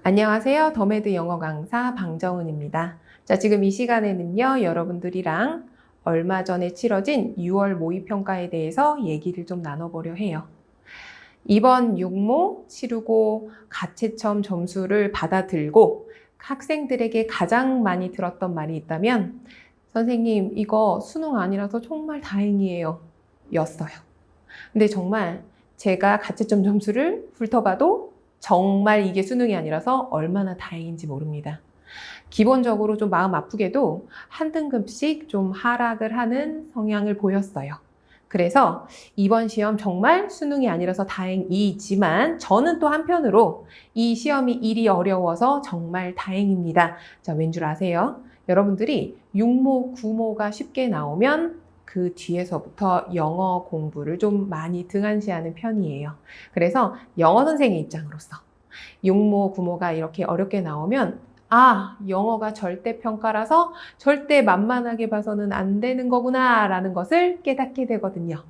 안녕하세요. 더메드 영어 강사 방정은입니다. 자, 지금 이 시간에는요, 여러분들이랑 얼마 전에 치러진 6월 모의평가에 대해서 얘기를 좀 나눠보려 해요. 이번 육모 치르고 가채점 점수를 받아들고 학생들에게 가장 많이 들었던 말이 있다면, 선생님, 이거 수능 아니라서 정말 다행이에요. 였어요. 근데 정말 제가 가채점 점수를 훑어봐도 정말 이게 수능이 아니라서 얼마나 다행인지 모릅니다. 기본적으로 좀 마음 아프게도 한 등급씩 좀 하락을 하는 성향을 보였어요. 그래서 이번 시험 정말 수능이 아니라서 다행이지만 저는 또 한편으로 이 시험이 일이 어려워서 정말 다행입니다. 자, 왠 줄 아세요? 여러분들이 6모, 9모가 쉽게 나오면 그 뒤에서부터 영어 공부를 좀 많이 등한시하는 편이에요. 그래서 영어 선생의 입장으로서 6모, 9모가 이렇게 어렵게 나오면 영어가 절대평가라서 절대 만만하게 봐서는 안 되는 거구나 라는 것을 깨닫게 되거든요.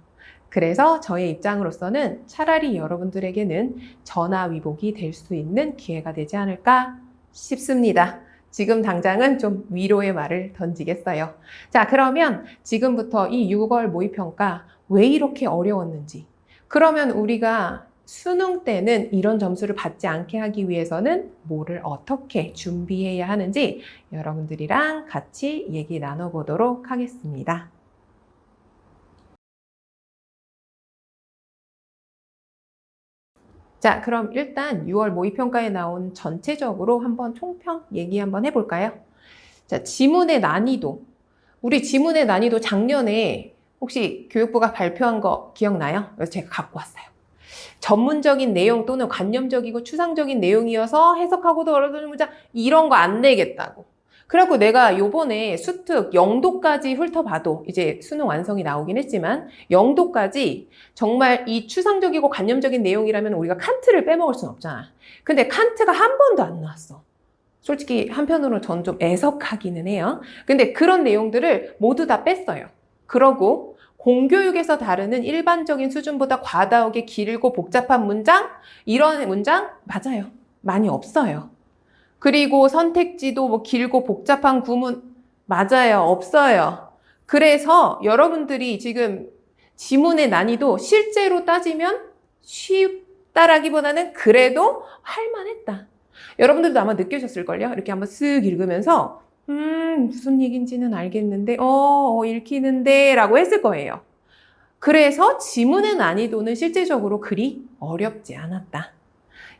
그래서 저의 입장으로서는 차라리 여러분들에게는 전화위복이 될 수 있는 기회가 되지 않을까 싶습니다. 지금 당장은 좀 위로의 말을 던지겠어요. 자, 그러면 지금부터 이 6월 모의평가 왜 이렇게 어려웠는지, 그러면 우리가 수능 때는 이런 점수를 받지 않게 하기 위해서는 뭐를 어떻게 준비해야 하는지 여러분들이랑 같이 얘기 나눠보도록 하겠습니다. 자, 그럼 일단 6월 모의평가에 나온 전체적으로 한번 총평 얘기 한번 해볼까요? 자, 지문의 난이도. 우리 지문의 난이도 작년에 혹시 교육부가 발표한 거 기억나요? 그래서 제가 갖고 왔어요. 전문적인 내용 또는 관념적이고 추상적인 내용이어서 해석하고도 어려운 문장 이런 거 안 내겠다고. 그래갖고 내가 요번에 수특 영도까지 훑어봐도 이제 수능 완성이 나오긴 했지만 영도까지 정말 이 추상적이고 관념적인 내용이라면 우리가 칸트를 빼먹을 순 없잖아. 근데 칸트가 한 번도 안 나왔어. 솔직히 한편으로는 전 좀 애석하기는 해요. 근데 그런 내용들을 모두 다 뺐어요. 그러고 공교육에서 다루는 일반적인 수준보다 과다하게 길고 복잡한 문장? 이런 문장? 맞아요. 많이 없어요. 그리고 선택지도 뭐 길고 복잡한 구문? 맞아요. 없어요. 그래서 여러분들이 지금 지문의 난이도 실제로 따지면 쉽다라기보다는 그래도 할만했다. 여러분들도 아마 느끼셨을걸요? 이렇게 한번 쓱 읽으면서 무슨 얘기인지는 알겠는데 읽히는데 라고 했을 거예요. 그래서 지문의 난이도는 실제적으로 그리 어렵지 않았다.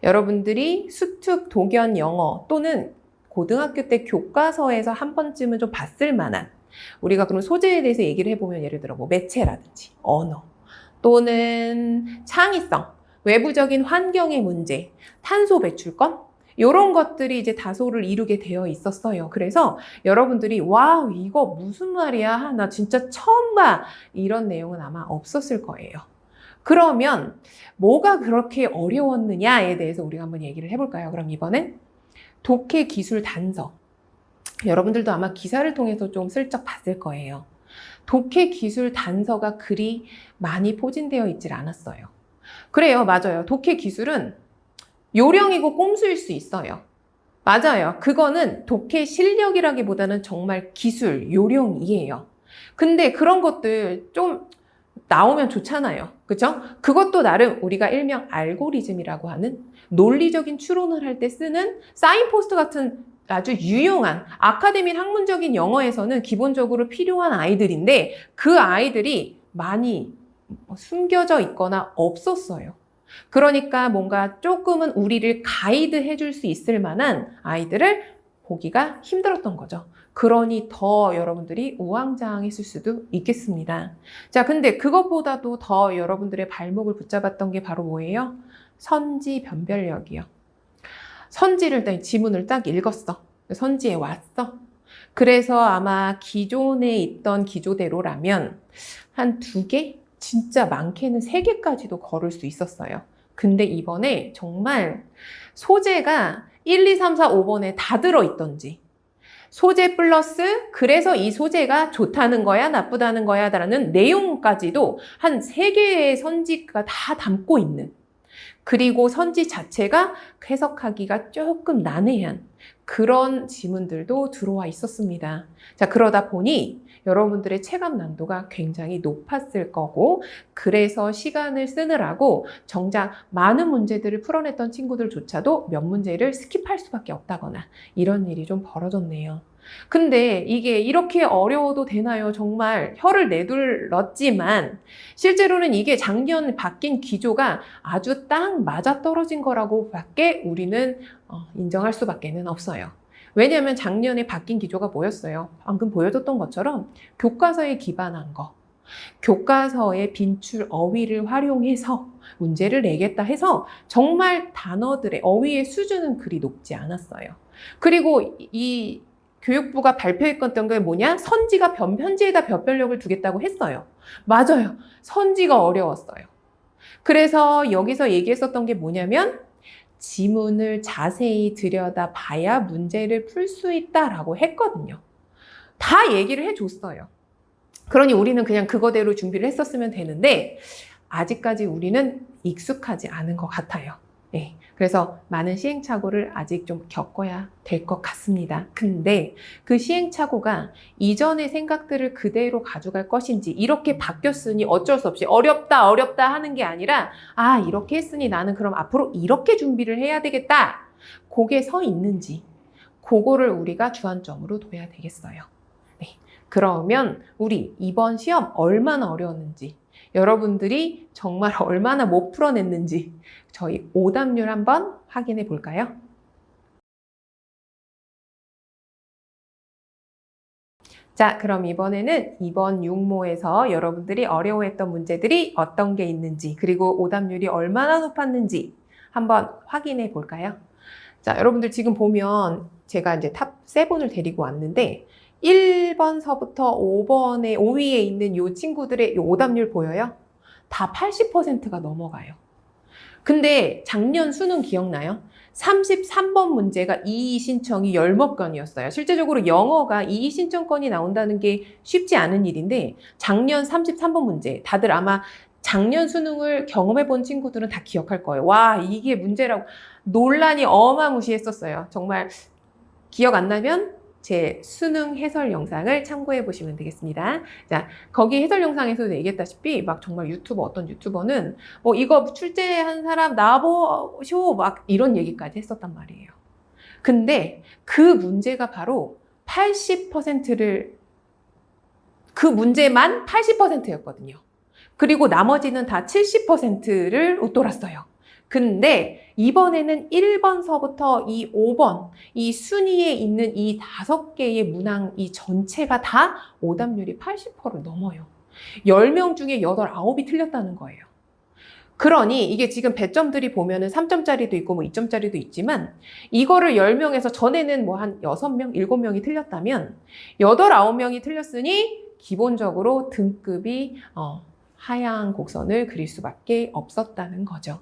여러분들이 수특, 독연, 영어 또는 고등학교 때 교과서에서 한 번쯤은 좀 봤을 만한, 우리가 그럼 소재에 대해서 얘기를 해보면 예를 들어 뭐 매체라든지 언어 또는 창의성, 외부적인 환경의 문제, 탄소 배출권 이런 것들이 이제 다소를 이루게 되어 있었어요. 그래서 여러분들이 와우 이거 무슨 말이야? 나 진짜 처음 봐. 이런 내용은 아마 없었을 거예요. 그러면 뭐가 그렇게 어려웠느냐에 대해서 우리가 한번 얘기를 해볼까요? 그럼 이번엔 독해 기술 단서. 여러분들도 아마 기사를 통해서 좀 슬쩍 봤을 거예요. 독해 기술 단서가 그리 많이 포진되어 있질 않았어요. 그래요, 맞아요. 독해 기술은 요령이고 꼼수일 수 있어요. 맞아요. 그거는 독해 실력이라기보다는 정말 기술, 요령이에요. 근데 그런 것들 좀 나오면 좋잖아요. 그죠? 그것도 나름 우리가 일명 알고리즘이라고 하는 논리적인 추론을 할 때 쓰는 사인포스트 같은 아주 유용한 아카데미 학문적인 영어에서는 기본적으로 필요한 아이들인데 그 아이들이 많이 숨겨져 있거나 없었어요. 그러니까 뭔가 조금은 우리를 가이드 해줄 수 있을 만한 아이들을 보기가 힘들었던 거죠. 그러니 더 여러분들이 우왕좌왕했을 수도 있겠습니다. 자, 근데 그것보다도 더 여러분들의 발목을 붙잡았던 게 바로 뭐예요? 선지 변별력이요. 선지를 일단 지문을 딱 읽었어. 선지에 왔어. 그래서 아마 기존에 있던 기조대로라면 한 2개? 진짜 많게는 3개까지도 걸을 수 있었어요. 근데 이번에 정말 소재가 1, 2, 3, 4, 5번에 다 들어있던지 소재 플러스 그래서 이 소재가 좋다는 거야 나쁘다는 거야 라는 내용까지도 한 3개의 선지가 다 담고 있는 그리고 선지 자체가 해석하기가 조금 난해한 그런 지문들도 들어와 있었습니다. 자, 그러다 보니 여러분들의 체감 난도가 굉장히 높았을 거고, 그래서 시간을 쓰느라고 정작 많은 문제들을 풀어냈던 친구들조차도 몇 문제를 스킵할 수밖에 없다거나 이런 일이 좀 벌어졌네요. 근데 이게 이렇게 어려워도 되나요? 정말 혀를 내둘렀지만 실제로는 이게 작년 바뀐 기조가 아주 딱 맞아떨어진 거라고 밖에 우리는 인정할 수밖에는 없어요. 왜냐하면 작년에 바뀐 기조가 뭐였어요? 방금 보여줬던 것처럼 교과서에 기반한 거. 교과서의 빈출 어휘를 활용해서 문제를 내겠다 해서 정말 단어들의 어휘의 수준은 그리 높지 않았어요. 그리고 이 교육부가 발표했던 게 뭐냐? 선지가 편지에다 변별력을 두겠다고 했어요. 맞아요. 선지가 어려웠어요. 그래서 여기서 얘기했었던 게 뭐냐면 지문을 자세히 들여다봐야 문제를 풀 수 있다라고 했거든요. 다 얘기를 해줬어요. 그러니 우리는 그냥 그거대로 준비를 했었으면 되는데 아직까지 우리는 익숙하지 않은 것 같아요. 네. 그래서 많은 시행착오를 아직 좀 겪어야 될 것 같습니다. 근데 그 시행착오가 이전의 생각들을 그대로 가져갈 것인지, 이렇게 바뀌었으니 어쩔 수 없이 어렵다 하는 게 아니라, 아, 이렇게 했으니 나는 그럼 앞으로 이렇게 준비를 해야 되겠다. 그게 서 있는지, 그거를 우리가 주안점으로 둬야 되겠어요. 네. 그러면 우리 이번 시험 얼마나 어려웠는지, 여러분들이 정말 얼마나 못 풀어냈는지 저희 오답률 한번 확인해 볼까요? 자, 그럼 이번에는 이번 6모에서 여러분들이 어려워했던 문제들이 어떤 게 있는지, 그리고 오답률이 얼마나 높았는지 한번 확인해 볼까요? 자, 여러분들 지금 보면 제가 이제 탑 7을 데리고 왔는데 1번서부터 5번에 5위에 있는 이 친구들의 이 오답률 보여요? 다 80%가 넘어가요. 근데 작년 수능 기억나요? 33번 문제가 이의 신청이 10몇 건이었어요. 실제적으로 영어가 이의 신청권이 나온다는 게 쉽지 않은 일인데 작년 33번 문제, 다들 아마 작년 수능을 경험해 본 친구들은 다 기억할 거예요. 와, 이게 문제라고 논란이 어마무시했었어요. 정말 기억 안 나면 제 수능 해설 영상을 참고해 보시면 되겠습니다. 자, 거기 해설 영상에서도 얘기했다시피 막 정말 어떤 유튜버는 이거 출제한 사람 나와보쇼 막 이런 얘기까지 했었단 말이에요. 근데 그 문제가 바로 80%를 그 문제만 80%였거든요. 그리고 나머지는 다 70%를 웃돌았어요. 근데 이번에는 1번서부터 이 5번, 이 순위에 있는 이 5개의 문항 이 전체가 다 오답률이 80%를 넘어요. 10명 중에 8, 9이 틀렸다는 거예요. 그러니 이게 지금 배점들이 보면은 3점짜리도 있고 2점짜리도 있지만 이거를 10명에서 전에는 한 6명, 7명이 틀렸다면 8, 9명이 틀렸으니 기본적으로 등급이 하향 곡선을 그릴 수밖에 없었다는 거죠.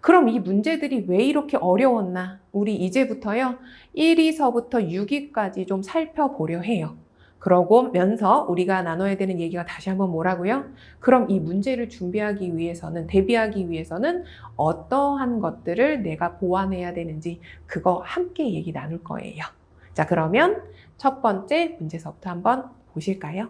그럼 이 문제들이 왜 이렇게 어려웠나? 우리 이제부터요, 1위서부터 6위까지 좀 살펴보려 해요. 그러고면서 우리가 나눠야 되는 얘기가 다시 한번 뭐라고요? 그럼 이 문제를 준비하기 위해서는, 대비하기 위해서는 어떠한 것들을 내가 보완해야 되는지 그거 함께 얘기 나눌 거예요. 자, 그러면 첫 번째 문제서부터 한번 보실까요?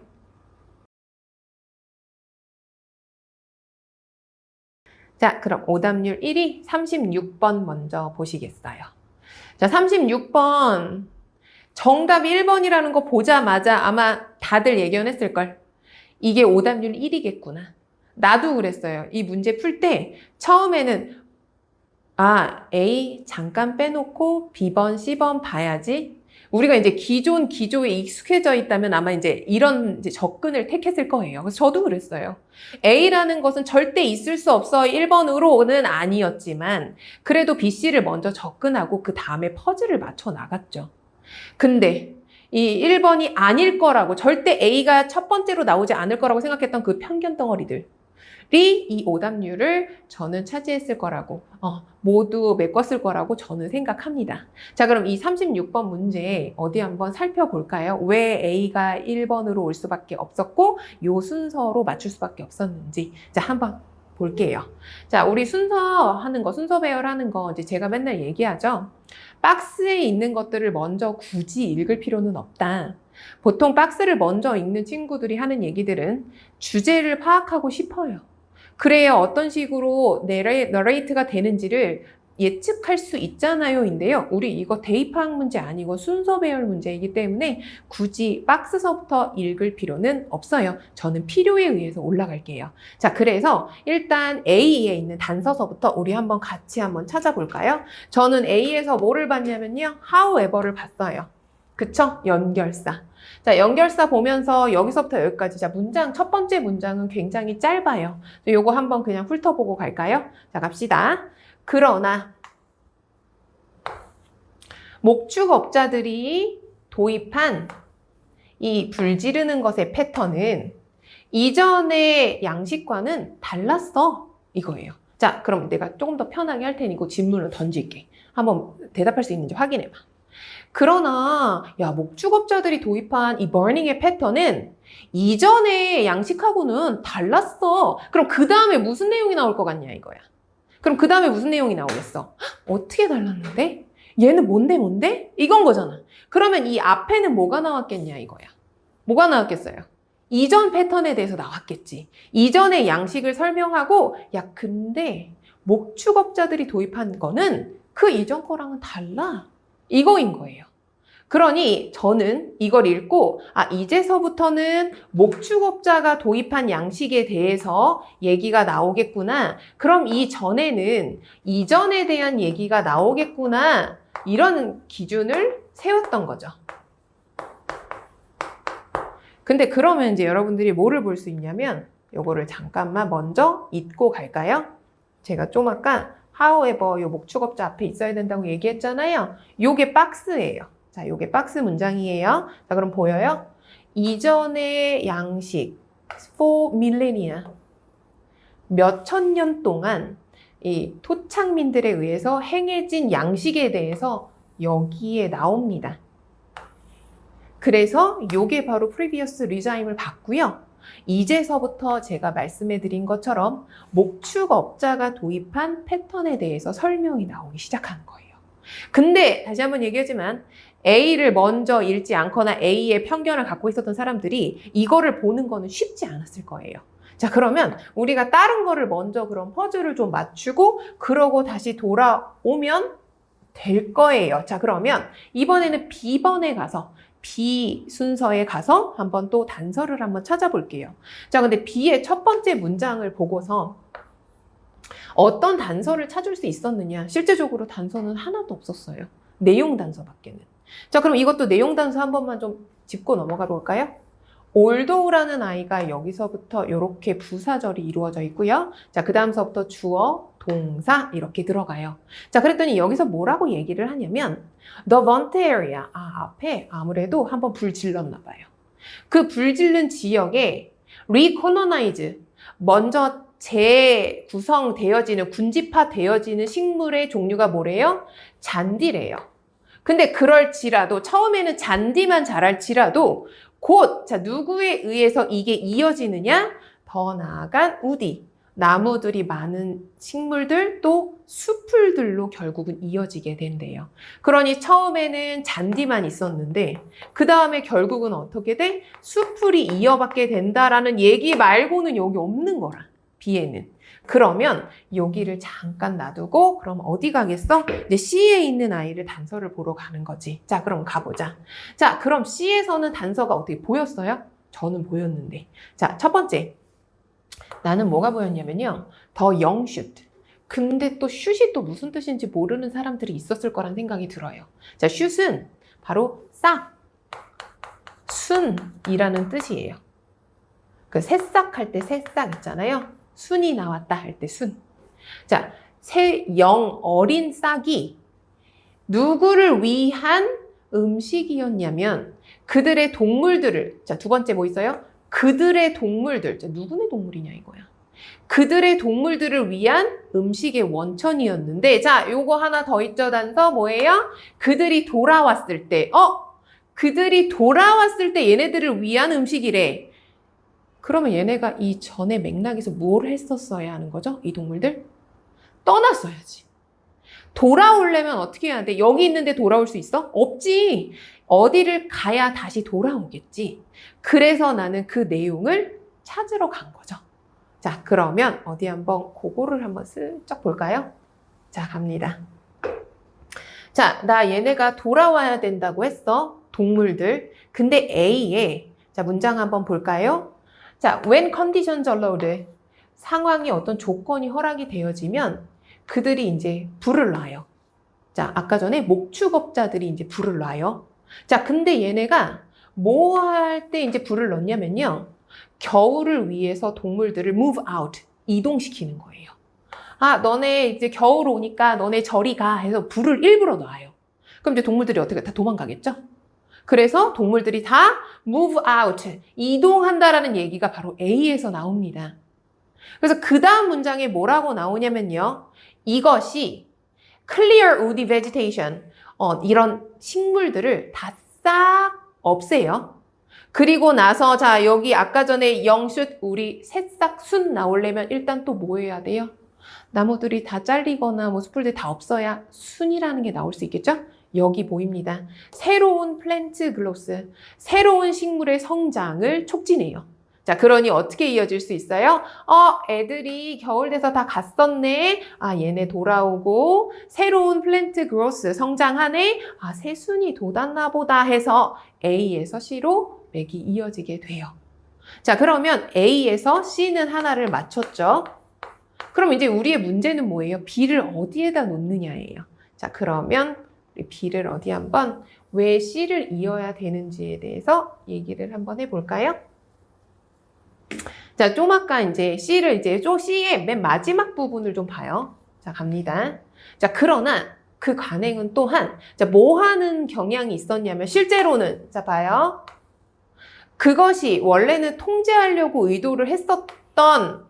자, 그럼 오답률 1위 36번 먼저 보시겠어요. 자, 36번. 정답이 1번이라는 거 보자마자 아마 다들 예견했을걸. 이게 오답률 1위겠구나. 나도 그랬어요. 이 문제 풀 때 처음에는 A 잠깐 빼놓고 B번, C번 봐야지. 우리가 이제 기존 기조에 익숙해져 있다면 아마 이제 이런 접근을 택했을 거예요. 그래서 저도 그랬어요. A라는 것은 절대 있을 수 없어 1번으로는 아니었지만 그래도 B, C를 먼저 접근하고 그 다음에 퍼즐을 맞춰 나갔죠. 근데 이 1번이 아닐 거라고, 절대 A가 첫 번째로 나오지 않을 거라고 생각했던 그 편견 덩어리들이 이 오답률을 저는 차지했을 거라고, 모두 메꿨을 거라고 저는 생각합니다. 자, 그럼 이 36번 문제 어디 한번 살펴볼까요? 왜 A가 1번으로 올 수밖에 없었고 요 순서로 맞출 수밖에 없었는지. 자, 한번 볼게요. 자, 우리 순서 배열하는 거 이제 제가 맨날 얘기하죠. 박스에 있는 것들을 먼저 굳이 읽을 필요는 없다. 보통 박스를 먼저 읽는 친구들이 하는 얘기들은 주제를 파악하고 싶어요. 그래야 어떤 식으로 너레이트가 되는지를 예측할 수 있잖아요인데요. 우리 이거 대입파악 문제 아니고 순서 배열 문제이기 때문에 굳이 박스서부터 읽을 필요는 없어요. 저는 필요에 의해서 올라갈게요. 자, 그래서 일단 A에 있는 단서서부터 우리 같이 한번 찾아볼까요? 저는 A에서 뭐를 봤냐면요. however를 봤어요. 그쵸? 연결사. 자, 연결사 보면서 여기서부터 여기까지. 자, 첫 번째 문장은 굉장히 짧아요. 요거 한번 그냥 훑어보고 갈까요? 자, 갑시다. 그러나 목축업자들이 도입한 이 불지르는 것의 패턴은 이전의 양식과는 달랐어. 이거예요. 자, 그럼 내가 조금 더 편하게 할 테니까 질문을 던질게. 한번 대답할 수 있는지 확인해봐. 그러나 목축업자들이 도입한 이 버닝의 패턴은 이전의 양식하고는 달랐어. 그럼 그 다음에 무슨 내용이 나올 것 같냐 이거야. 그럼 그 다음에 무슨 내용이 나오겠어? 어떻게 달랐는데? 얘는 뭔데? 이건 거잖아. 그러면 이 앞에는 뭐가 나왔겠냐 이거야. 뭐가 나왔겠어요? 이전 패턴에 대해서 나왔겠지. 이전의 양식을 설명하고 근데 목축업자들이 도입한 거는 그 이전 거랑은 달라. 이거인 거예요. 그러니 저는 이걸 읽고 이제서부터는 목축업자가 도입한 양식에 대해서 얘기가 나오겠구나. 그럼 이전에는 이전에 대한 얘기가 나오겠구나. 이런 기준을 세웠던 거죠. 근데 그러면 이제 여러분들이 뭐를 볼 수 있냐면 요거를 잠깐만 먼저 잊고 갈까요? 제가 좀 아까 however 요 목축업자 앞에 있어야 된다고 얘기했잖아요. 요게 박스예요. 자, 요게 박스 문장이에요. 자, 그럼 보여요? 이전의 양식 for millennia 몇 천 년 동안 이 토착민들에 의해서 행해진 양식에 대해서 여기에 나옵니다. 그래서 요게 바로 previous regime을 봤고요. 이제서부터 제가 말씀해 드린 것처럼 목축업자가 도입한 패턴에 대해서 설명이 나오기 시작하는 거예요. 근데 다시 한번 얘기하지만 A를 먼저 읽지 않거나 A의 편견을 갖고 있었던 사람들이 이거를 보는 거는 쉽지 않았을 거예요. 자, 그러면 우리가 다른 거를 먼저 그런 퍼즐을 좀 맞추고 그러고 다시 돌아오면 될 거예요. 자, 그러면 이번에는 B번에 가서 B 순서에 가서 한번 또 단서를 한번 찾아볼게요. 자, 근데 B의 첫 번째 문장을 보고서 어떤 단서를 찾을 수 있었느냐? 실제적으로 단서는 하나도 없었어요. 내용 단서밖에는. 자, 그럼 이것도 내용 단서 한 번만 좀 짚고 넘어가 볼까요? 올도우라는 아이가 여기서부터 이렇게 부사절이 이루어져 있고요. 자, 그 다음서부터 주어, 동사 이렇게 들어가요. 자, 그랬더니 여기서 뭐라고 얘기를 하냐면 The burnt area. 앞에 아무래도 한번 불 질렀나 봐요. 그 불 질른 지역에 recolonize, 먼저 재구성되어지는, 군집화되어지는 식물의 종류가 뭐래요? 잔디래요. 근데 그럴지라도 처음에는 잔디만 자랄지라도 곧 누구에 의해서 이게 이어지느냐? 더 나아간 우디, 나무들이 많은 식물들 또 수풀들로 결국은 이어지게 된대요. 그러니 처음에는 잔디만 있었는데 그 다음에 결국은 어떻게 돼? 수풀이 이어받게 된다라는 얘기 말고는 여기 없는 거라. B에는. 그러면 여기를 잠깐 놔두고 그럼 어디 가겠어? 이제 C에 있는 아이를 단서를 보러 가는 거지. 자, 그럼 가보자. 자, 그럼 C에서는 단서가 어떻게 보였어요? 저는 보였는데. 자, 첫 번째. 나는 뭐가 보였냐면요. 더 young shoot. 근데 또 shoot이 또 무슨 뜻인지 모르는 사람들이 있었을 거란 생각이 들어요. 자, shoot은 바로 싹, 순이라는 뜻이에요. 그 새싹 할 때 새싹 있잖아요. 순이 나왔다 할 때 순. 자, 어린 싹이 누구를 위한 음식이었냐면 그들의 동물들을, 자, 두 번째 뭐 있어요? 그들의 동물들, 자, 누구네 동물이냐 이거야. 그들의 동물들을 위한 음식의 원천이었는데, 자, 요거 하나 더 있죠, 단서 뭐예요? 그들이 돌아왔을 때, 그들이 돌아왔을 때 얘네들을 위한 음식이래. 그러면 얘네가 이 전의 맥락에서 뭘 했었어야 하는 거죠? 이 동물들? 떠났어야지. 돌아오려면 어떻게 해야 돼? 여기 있는데 돌아올 수 있어? 없지. 어디를 가야 다시 돌아오겠지. 그래서 나는 그 내용을 찾으러 간 거죠. 자, 그러면 어디 한번 그거를 한번 슬쩍 볼까요? 자, 갑니다. 자, 나 얘네가 돌아와야 된다고 했어. 동물들. 근데 A에, 자, 문장 한번 볼까요? 자, when conditions allowed. 상황이 어떤 조건이 허락이 되어지면 그들이 이제 불을 놔요. 자, 아까 전에 목축업자들이 이제 불을 놔요. 자, 근데 얘네가 뭐 할 때 이제 불을 넣냐면요. 겨울을 위해서 동물들을 move out, 이동시키는 거예요. 아, 너네 이제 겨울 오니까 너네 저리 가 해서 불을 일부러 놔요. 그럼 이제 동물들이 어떻게 다 도망가겠죠? 그래서 동물들이 다 move out, 이동한다라는 얘기가 바로 A에서 나옵니다. 그래서 그 다음 문장에 뭐라고 나오냐면요. 이것이 clear woody vegetation, 이런 식물들을 다 싹 없애요. 그리고 나서 자 여기 아까 전에 영숫 우리 새싹 순 나오려면 일단 또 뭐 해야 돼요? 나무들이 다 잘리거나 뭐 숲들이 다 없어야 순이라는 게 나올 수 있겠죠? 여기 보입니다. 새로운 플랜트 글로스, 새로운 식물의 성장을 촉진해요. 자, 그러니 어떻게 이어질 수 있어요? 애들이 겨울 돼서 다 갔었네. 아, 얘네 돌아오고 새로운 플랜트 그로스 성장하네. 아, 새순이 돋았나 보다 해서 A에서 C로 맥이 이어지게 돼요. 자, 그러면 A에서 C는 하나를 맞췄죠. 그럼 이제 우리의 문제는 뭐예요? B를 어디에다 놓느냐예요. 자, 그러면 우리 B를 어디 한번 왜 C를 이어야 되는지에 대해서 얘기를 한번 해볼까요? 자, 좀 아까 이제 C를 이제 C의 맨 마지막 부분을 좀 봐요. 자, 갑니다. 자, 그러나 그 관행은 또한, 자, 뭐 하는 경향이 있었냐면, 실제로는, 자, 봐요. 그것이 원래는 통제하려고 의도를 했었던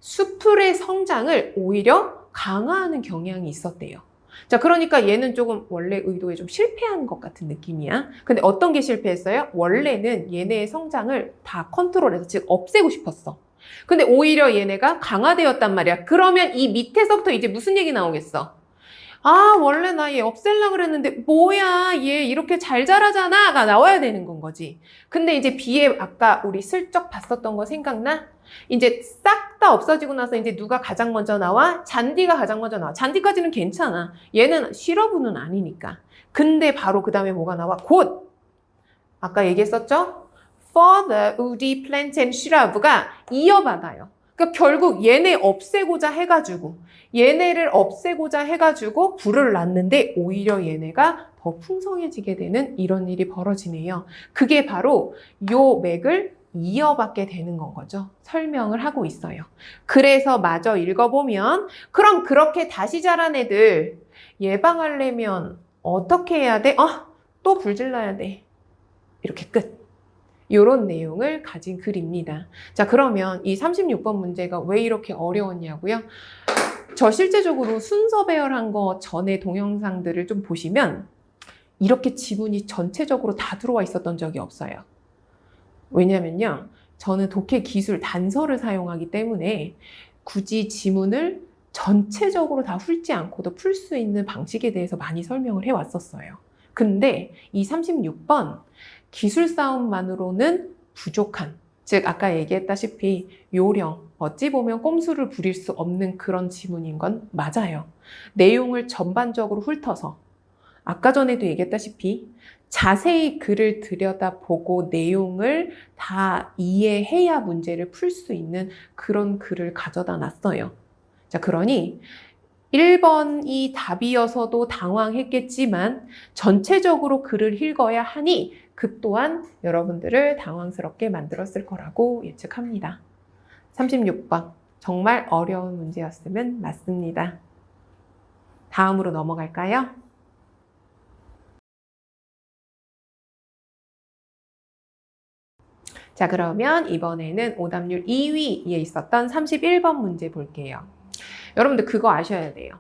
수풀의 성장을 오히려 강화하는 경향이 있었대요. 자, 그러니까 얘는 조금 원래 의도에 좀 실패한 것 같은 느낌이야. 근데 어떤 게 실패했어요? 원래는 얘네의 성장을 다 컨트롤해서 즉 없애고 싶었어. 근데 오히려 얘네가 강화되었단 말이야. 그러면 이 밑에서부터 이제 무슨 얘기 나오겠어? 아, 원래 나 얘 없앨라 그랬는데 뭐야 얘 이렇게 잘 자라잖아가 나와야 되는 건 거지. 근데 이제 B에 아까 우리 슬쩍 봤었던 거 생각나? 이제 싹 다 없어지고 나서 이제 누가 가장 먼저 나와? 잔디가 가장 먼저 나와. 잔디까지는 괜찮아. 얘는 시러브는 아니니까. 근데 바로 그 다음에 뭐가 나와? 곧! 아까 얘기했었죠? Further woody plant and shrub가 이어받아요. 그러니까 결국 얘네 없애고자 해가지고 얘네를 없애고자 해가지고 불을 놨는데 오히려 얘네가 더 풍성해지게 되는 이런 일이 벌어지네요. 그게 바로 요 맥을 이어받게 되는 건 거죠. 설명을 하고 있어요. 그래서 마저 읽어보면 그럼 그렇게 다시 자란 애들 예방하려면 어떻게 해야 돼? 또 불질러야 돼. 이렇게 끝. 이런 내용을 가진 글입니다. 자, 그러면 이 36번 문제가 왜 이렇게 어려웠냐고요? 저 실제적으로 순서 배열한 거 전에 동영상들을 좀 보시면 이렇게 지문이 전체적으로 다 들어와 있었던 적이 없어요. 왜냐면요, 저는 독해 기술 단서를 사용하기 때문에 굳이 지문을 전체적으로 다 훑지 않고도 풀 수 있는 방식에 대해서 많이 설명을 해왔었어요. 근데 이 36번 기술 싸움만으로는 부족한, 즉 아까 얘기했다시피 요령, 어찌 보면 꼼수를 부릴 수 없는 그런 지문인 건 맞아요. 내용을 전반적으로 훑어서 아까 전에도 얘기했다시피 자세히 글을 들여다보고 내용을 다 이해해야 문제를 풀 수 있는 그런 글을 가져다 놨어요. 자, 그러니 1번이 답이어서도 당황했겠지만 전체적으로 글을 읽어야 하니 그 또한 여러분들을 당황스럽게 만들었을 거라고 예측합니다. 36번 정말 어려운 문제였으면 맞습니다. 다음으로 넘어갈까요? 자, 그러면 이번에는 오답률 2위에 있었던 31번 문제 볼게요. 여러분들 그거 아셔야 돼요.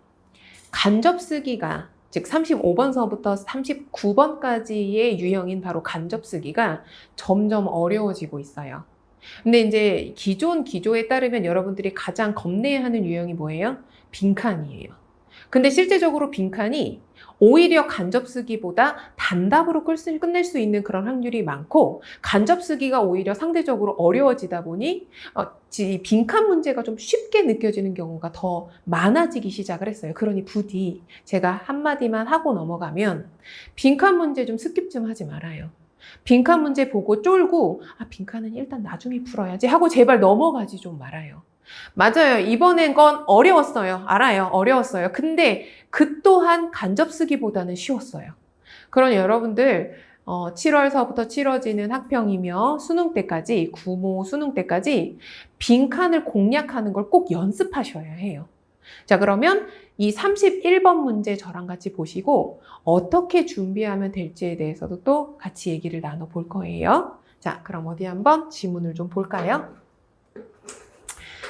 간접쓰기가, 즉 35번서부터 39번까지의 유형인 바로 간접쓰기가 점점 어려워지고 있어요. 근데 이제 기존 기조에 따르면 여러분들이 가장 겁내하는 유형이 뭐예요? 빈칸이에요. 근데 실제적으로 빈칸이 오히려 간접 쓰기보다 단답으로 끝낼 수 있는 그런 확률이 많고, 간접 쓰기가 오히려 상대적으로 어려워지다 보니 이 빈칸 문제가 좀 쉽게 느껴지는 경우가 더 많아지기 시작을 했어요. 그러니 부디 제가 한마디만 하고 넘어가면 빈칸 문제 좀 스킵 좀 하지 말아요. 빈칸 문제 보고 쫄고 빈칸은 일단 나중에 풀어야지 하고 제발 넘어가지 좀 말아요. 맞아요. 이번엔 건 어려웠어요. 알아요. 어려웠어요. 근데 그 또한 간접 쓰기보다는 쉬웠어요. 그러니 여러분들 7월서부터 치러지는 학평이며 수능 때까지, 구모 수능 때까지 빈칸을 공략하는 걸 꼭 연습하셔야 해요. 자, 그러면 이 31번 문제 저랑 같이 보시고 어떻게 준비하면 될지에 대해서도 또 같이 얘기를 나눠볼 거예요. 자, 그럼 어디 한번 지문을 좀 볼까요?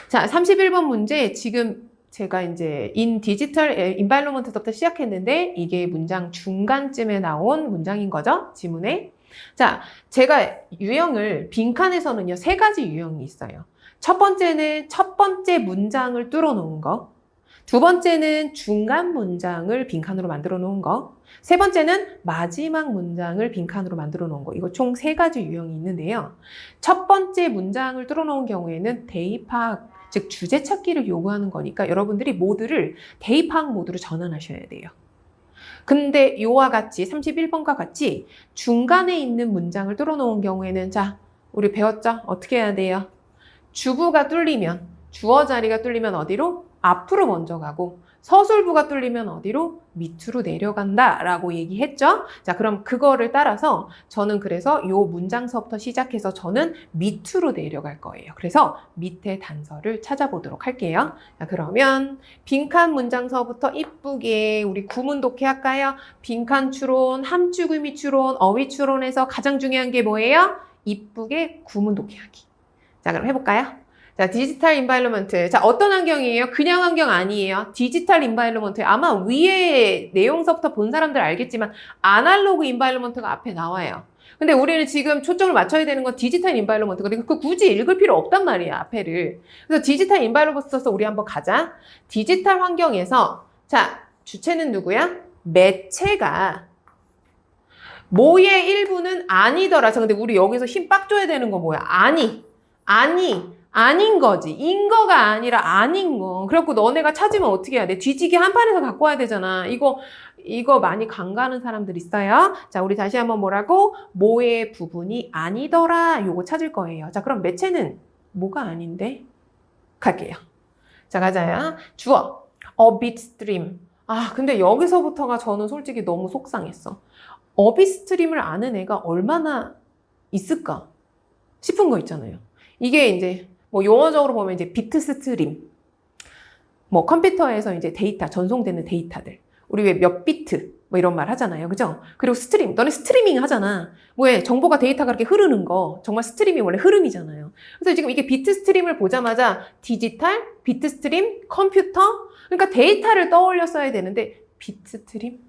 자, 31번 문제 지금 제가 이제 in digital environment부터 시작했는데 이게 문장 중간쯤에 나온 문장인 거죠, 지문에. 자, 제가 유형을 빈칸에서는요 3가지 유형이 있어요. 첫 번째는 첫 번째 문장을 뚫어 놓은 거, 두 번째는 중간 문장을 빈칸으로 만들어 놓은 거, 세 번째는 마지막 문장을 빈칸으로 만들어 놓은 거. 이거 총 3가지 유형이 있는데요. 첫 번째 문장을 뚫어 놓은 경우에는 대입학, 즉 주제 찾기를 요구하는 거니까 여러분들이 모드를 대입학 모드로 전환하셔야 돼요. 근데 이와 같이 31번과 같이 중간에 있는 문장을 뚫어 놓은 경우에는, 자, 우리 배웠죠? 어떻게 해야 돼요? 주부가 뚫리면, 주어 자리가 뚫리면 어디로? 앞으로 먼저 가고, 서술부가 뚫리면 어디로? 밑으로 내려간다 라고 얘기했죠. 자, 그럼 그거를 따라서 저는 그래서 요 문장서부터 시작해서 저는 밑으로 내려갈 거예요. 그래서 밑에 단서를 찾아보도록 할게요. 자, 그러면 빈칸 문장서부터 이쁘게 우리 구문 독해 할까요? 빈칸 추론, 함축 의미 추론, 어휘 추론에서 가장 중요한 게 뭐예요? 이쁘게 구문 독해하기. 자, 그럼 해볼까요? 자, 디지털 인바이러먼트. 자, 어떤 환경이에요? 그냥 환경 아니에요. 디지털 인바이러먼트. 아마 위에 내용서부터 본 사람들 알겠지만 아날로그 인바이러먼트가 앞에 나와요. 근데 우리는 지금 초점을 맞춰야 되는 건 디지털 인바이러먼트거든요. 그 굳이 읽을 필요 없단 말이야, 앞에를. 그래서 디지털 인바이러먼트 써서 우리 한번 가자. 디지털 환경에서, 자, 주체는 누구야? 매체가 뭐의 일부는 아니더라. 자, 근데 우리 여기서 힘 빡 줘야 되는 거 뭐야? 아닌 거지. 인 거가 아니라 아닌 거. 그래갖고 너네가 찾으면 어떻게 해야 돼? 뒤지기 한 판에서 갖고 와야 되잖아. 이거 많이 강가는 사람들 있어요. 자, 우리 다시 한번 뭐라고? 뭐의 부분이 아니더라. 요거 찾을 거예요. 자, 그럼 매체는 뭐가 아닌데? 갈게요. 자, 가자요. 주어. A bit stream. 근데 여기서부터가 저는 솔직히 너무 속상했어. A bit stream을 아는 애가 얼마나 있을까 싶은 거 있잖아요. 이게 이제 뭐 용어적으로 보면 이제 비트 스트림, 뭐 컴퓨터에서 이제 데이터, 전송되는 데이터들. 우리 왜 몇 비트 뭐 이런 말 하잖아요. 그죠? 그리고 스트림, 너네 스트리밍 하잖아. 왜 정보가 데이터가 그렇게 흐르는 거, 정말 스트림이 원래 흐름이잖아요. 그래서 지금 이게 비트 스트림을 보자마자 디지털, 비트 스트림, 컴퓨터, 그러니까 데이터를 떠올렸어야 되는데 비트 스트림?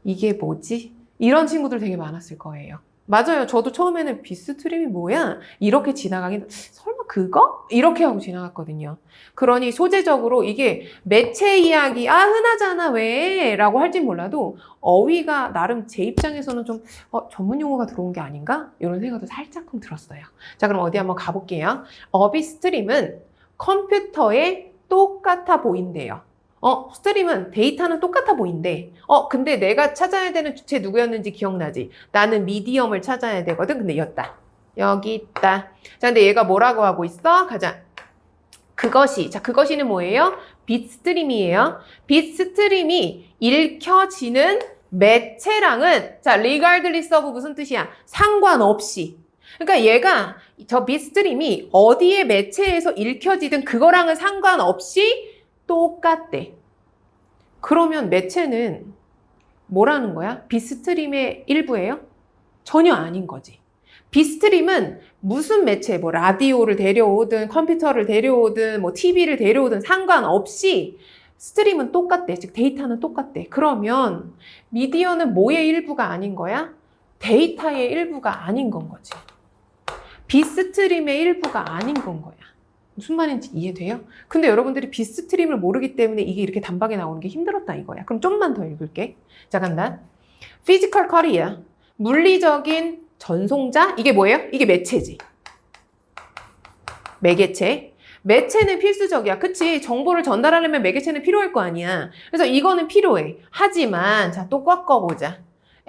이게 뭐지? 이런 친구들 되게 많았을 거예요. 맞아요. 저도 처음에는 비트스트림이 뭐야? 이렇게 지나가긴, 설마 그거? 이렇게 하고 지나갔거든요. 그러니 소재적으로 이게 매체 이야기, 흔하잖아, 왜? 라고 할진 몰라도 어휘가 나름 제 입장에서는 좀 전문 용어가 들어온 게 아닌가? 이런 생각도 살짝끔 들었어요. 자, 그럼 어디 한번 가볼게요. 어비스트림은 컴퓨터에 똑같아 보인대요. 스트림은 데이터는 똑같아 보인대. 근데 내가 찾아야 되는 주체 누구였는지 기억나지? 나는 미디엄을 찾아야 되거든. 근데 여기 있다. 자, 근데 얘가 뭐라고 하고 있어? 가자. 그것이. 자, 그것이는 뭐예요? 빗스트림이에요. 빗스트림이 읽혀지는 매체랑은, 자, regardless of 무슨 뜻이야? 상관없이. 그러니까 얘가, 저 빗스트림이 어디에 매체에서 읽혀지든 그거랑은 상관없이 똑같대. 그러면 매체는 뭐라는 거야? 빗스트림의 일부예요? 전혀 아닌 거지. 빗스트림은 무슨 매체, 뭐 라디오를 데려오든 컴퓨터를 데려오든 뭐 TV를 데려오든 상관없이 스트림은 똑같대. 즉 데이터는 똑같대. 그러면 미디어는 뭐의 일부가 아닌 거야? 데이터의 일부가 아닌 건 거지. B스트림의 일부가 아닌 건 거야. 무슨 말인지 이해돼요? 근데 여러분들이 B스트림을 모르기 때문에 이게 이렇게 단박에 나오는 게 힘들었다 이거야. 그럼 좀만 더 읽을게. 자, 간다. Physical carrier. 물리적인 전송자. 이게 뭐예요? 이게 매체지. 매개체. 매체는 필수적이야. 그치? 정보를 전달하려면 매개체는 필요할 거 아니야. 그래서 이거는 필요해. 하지만 자, 또 꺾어보자.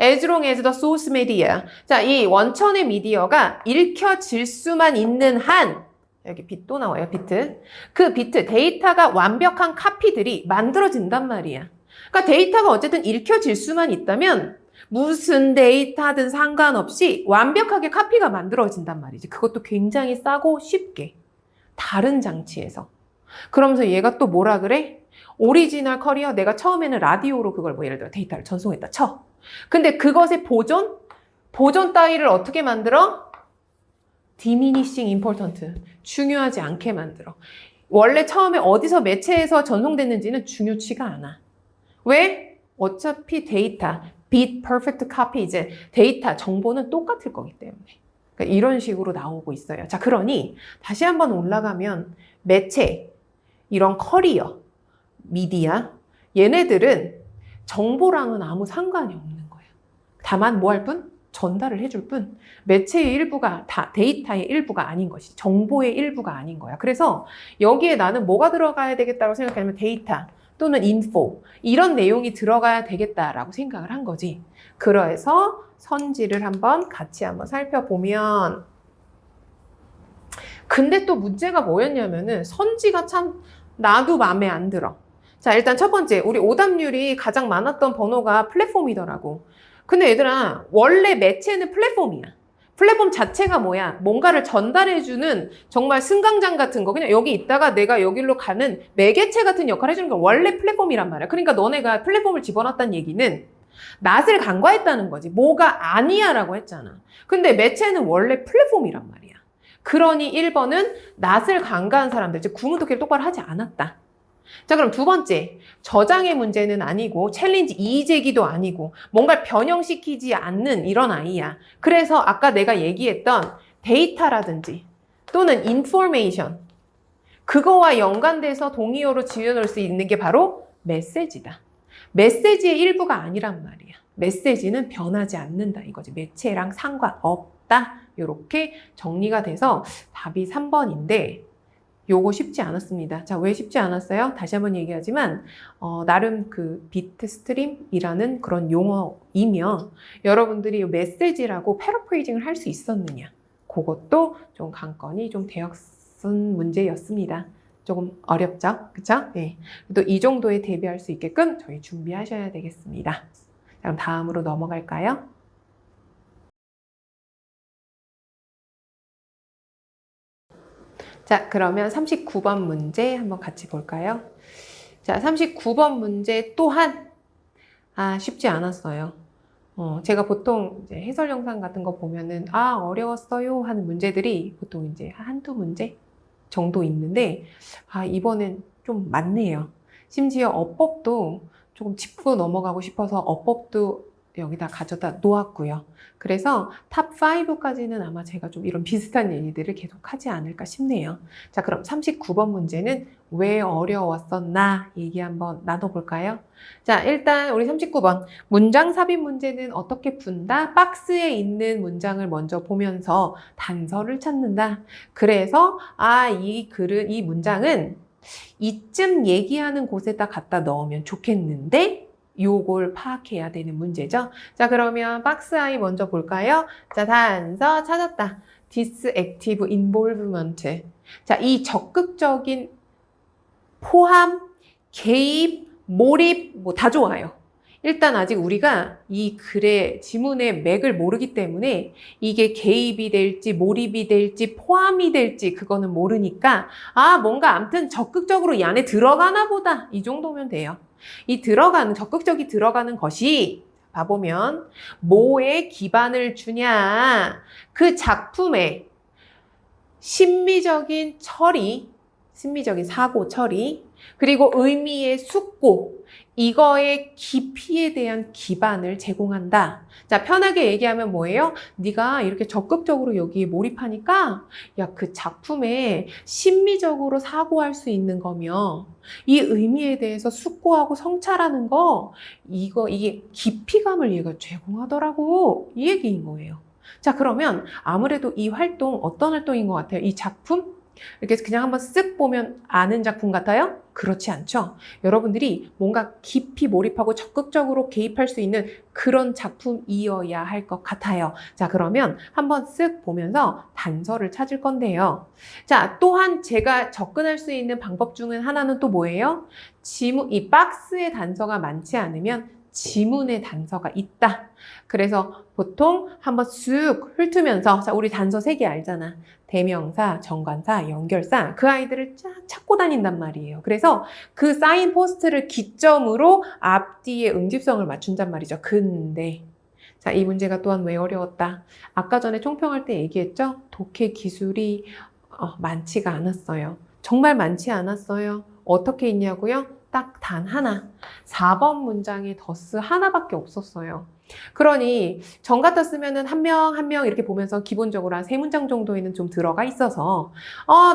As long as the source media. 자, 이 원천의 미디어가 읽혀질 수만 있는 한 여기 빗 또 나와요. 비트. 그 비트, 데이터가 완벽한 카피들이 만들어진단 말이야. 그러니까 데이터가 어쨌든 읽혀질 수만 있다면 무슨 데이터든 상관없이 완벽하게 카피가 만들어진단 말이지. 그것도 굉장히 싸고 쉽게. 다른 장치에서. 그러면서 얘가 또 뭐라 그래? 오리지널 커리어. 내가 처음에는 라디오로 그걸 뭐 예를 들어 데이터를 전송했다 쳐. 근데 그것의 보존 따위를 어떻게 만들어? diminishing important. 중요하지 않게 만들어. 원래 처음에 어디서 매체에서 전송됐는지는 중요치가 않아. 왜? 어차피 데이터, bit perfect copy 이제 데이터, 정보는 똑같을 거기 때문에. 그러니까 이런 식으로 나오고 있어요. 자, 그러니 다시 한번 올라가면 매체, 이런 커리어, 미디어, 얘네들은 정보랑은 아무 상관이 없는 거야. 다만 뭐 할 뿐? 전달을 해줄 뿐. 매체의 일부가 다 데이터의 일부가 아닌 것이 정보의 일부가 아닌 거야. 그래서 여기에 나는 뭐가 들어가야 되겠다고 생각하면 데이터 또는 인포 이런 내용이 들어가야 되겠다라고 생각을 한 거지. 그래서 선지를 같이 한번 살펴보면 근데 또 문제가 뭐였냐면은 선지가 참 나도 마음에 안 들어. 자, 일단 첫 번째 우리 오답률이 가장 많았던 번호가 플랫폼이더라고. 근데 얘들아 원래 매체는 플랫폼이야. 플랫폼 자체가 뭐야? 뭔가를 전달해주는 정말 승강장 같은 거. 그냥 여기 있다가 내가 여기로 가는 매개체 같은 역할을 해주는 게 원래 플랫폼이란 말이야. 그러니까 너네가 플랫폼을 집어넣었다는 얘기는 낫을 간과했다는 거지. 뭐가 아니야 라고 했잖아. 근데 매체는 원래 플랫폼이란 말이야. 그러니 1번은 낫을 간과한 사람들, 즉 구문독해를 똑바로 하지 않았다. 자, 그럼 두 번째, 저장의 문제는 아니고 챌린지 이의제기도 아니고 뭔가를 변형시키지 않는 이런 아이야. 그래서 아까 내가 얘기했던 데이터라든지 또는 인포메이션 그거와 연관돼서 동의어로 지어놓을 수 있는 게 바로 메시지다. 메시지의 일부가 아니란 말이야. 메시지는 변하지 않는다 이거지. 매체랑 상관없다. 이렇게 정리가 돼서 답이 3번인데 요거 쉽지 않았습니다. 자, 왜 쉽지 않았어요? 다시 한번 얘기하지만 나름 그 비트 스트림이라는 그런 용어이며 여러분들이 메시지라고 패러프레이징을 할 수 있었느냐 그것도 좀 관건이 좀 되었은 문제였습니다. 조금 어렵죠? 그쵸? 네. 또 이 정도에 대비할 수 있게끔 저희 준비하셔야 되겠습니다. 그럼 다음으로 넘어갈까요? 자, 그러면 39번 문제 한번 같이 볼까요? 자, 39번 문제 또한 쉽지 않았어요. 제가 보통 이제 해설 영상 같은 거 보면은 어려웠어요 하는 문제들이 보통 이제 한두 문제 정도 있는데 이번엔 좀 많네요. 심지어 어법도 조금 짚고 넘어가고 싶어서 어법도 여기다 가져다 놓았고요. 그래서 탑 5까지는 아마 제가 좀 이런 비슷한 얘기들을 계속 하지 않을까 싶네요. 자, 그럼 39번 문제는 왜 어려웠었나 얘기 한번 나눠볼까요? 자, 일단 우리 39번 문장 삽입 문제는 어떻게 푼다? 박스에 있는 문장을 먼저 보면서 단서를 찾는다. 그래서 이 문장은 이쯤 얘기하는 곳에다 갖다 넣으면 좋겠는데 요걸 파악해야 되는 문제죠. 자, 그러면 박스 I 먼저 볼까요? 자, 단서 찾았다. This active involvement. 자, 이 적극적인 포함, 개입, 몰입 뭐 다 좋아요. 일단 아직 우리가 이 글의 지문의 맥을 모르기 때문에 이게 개입이 될지 몰입이 될지 포함이 될지 그거는 모르니까 뭔가 아무튼 적극적으로 이 안에 들어가나 보다 이 정도면 돼요. 이 적극적이 들어가는 것이 봐보면 뭐에 기반을 주냐 그 작품의 심미적인 처리 심미적인 사고 처리, 그리고 의미의 숙고, 이거의 깊이에 대한 기반을 제공한다. 자, 편하게 얘기하면 뭐예요? 네가 이렇게 적극적으로 여기에 몰입하니까 야, 그 작품에 심미적으로 사고할 수 있는 거며 이 의미에 대해서 숙고하고 성찰하는 거 이게 깊이감을 얘가 제공하더라고. 이 얘기인 거예요. 자, 그러면 아무래도 이 활동 어떤 활동인 것 같아요? 이 작품? 이렇게 그냥 한번 쓱 보면 아는 작품 같아요? 그렇지 않죠? 여러분들이 뭔가 깊이 몰입하고 적극적으로 개입할 수 있는 그런 작품이어야 할 것 같아요. 자, 그러면 한번 쓱 보면서 단서를 찾을 건데요. 자, 또한 제가 접근할 수 있는 방법 중에 하나는 또 뭐예요? 이 박스에 단서가 많지 않으면 지문의 단서가 있다. 그래서 보통 한번 쑥 훑으면서, 자, 우리 단서 3개 알잖아. 대명사, 정관사, 연결사, 그 아이들을 쫙 찾고 다닌단 말이에요. 그래서 그 사인 포스트를 기점으로 앞뒤의 응집성을 맞춘단 말이죠. 근데 자, 이 문제가 또한 왜 어려웠다? 아까 전에 총평할 때 얘기했죠? 독해 기술이 많지가 않았어요. 정말 많지 않았어요. 어떻게 있냐고요? 딱 단 하나. 4번 문장에 더스 하나밖에 없었어요. 그러니 정 같아 쓰면은 한 명 한 명 이렇게 보면서 기본적으로 한 3문장 정도에는 좀 들어가 있어서